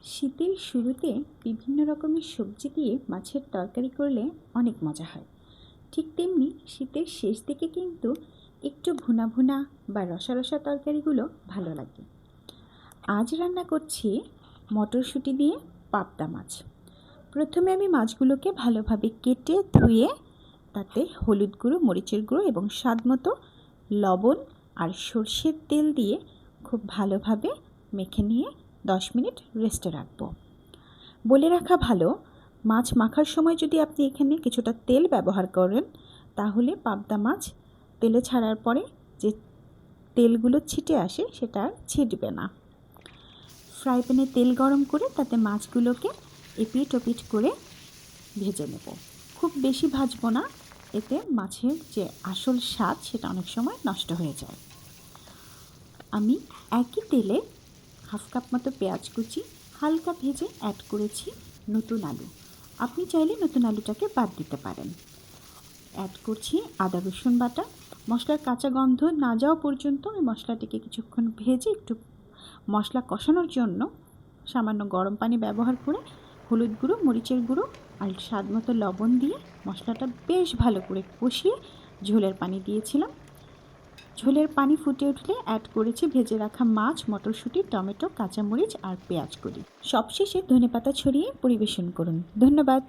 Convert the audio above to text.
শীতের শুরুতে বিভিন্ন রকমের সবজি দিয়ে মাছের তরকারি করলে অনেক মজা হয়। ঠিক তেমনি শীতের শেষ দিকে কিন্তু একটু ভুনা ভুনা বা রসা রসা তরকারিগুলো ভালো লাগে। আজ রান্না করছি মটরশুঁটি দিয়ে পাবদা মাছ। প্রথমে আমি মাছগুলোকে ভালোভাবে কেটে ধুয়ে তাতে হলুদ গুঁড়ো, মরিচের গুঁড়ো এবং স্বাদ মতো লবণ আর সর্ষের তেল দিয়ে খুব ভালোভাবে মেখে নিয়ে 10 মিনিট রেস্টে রাখবো। বলে রাখা ভালো, মাছ মাখার সময় যদি আপনি এখানে কিছুটা তেল ব্যবহার করেন তাহলে পাবদা মাছ তেলে ছাড়ার পরে যে তেলগুলো ছিটে আসে সেটা আর ছিটবে না। ফ্রাই প্যানে তেল গরম করে তাতে মাছগুলোকে এপিট ওপিট করে ভেজে নেব। খুব বেশি ভাজবো না, এতে মাছের যে আসল স্বাদ সেটা অনেক সময় নষ্ট হয়ে যায়। আমি একই তেলে হাফ কাপ মতো পেঁয়াজ কুচি হালকা ভেজে অ্যাড করেছি নতুন আলু। আপনি চাইলে নতুন আলুটাকে বাদ দিতে পারেন। অ্যাড করছি আদা রসুন বাটা। মশলার কাঁচা গন্ধ না যাওয়া পর্যন্ত আমি মশলাটিকে কিছুক্ষণ ভেজে একটু মশলা কষানোর জন্য সামান্য গরম পানি ব্যবহার করে হলুদ গুঁড়ো, মরিচের গুঁড়ো আর স্বাদ মতো লবণ দিয়ে মশলাটা বেশ ভালো করে কষিয়ে ঝোলের পানি দিয়েছিলাম। ঝোলের পানি ফুটে উঠলে অ্যাড করেছি ভেজে রাখা মাছ, মটরশুঁটি, টমেটো, কাঁচামরিচ আর পেঁয়াজ কলি। সবশেষে ধনেপাতা ছড়িয়ে পরিবেশন করুন। ধন্যবাদ।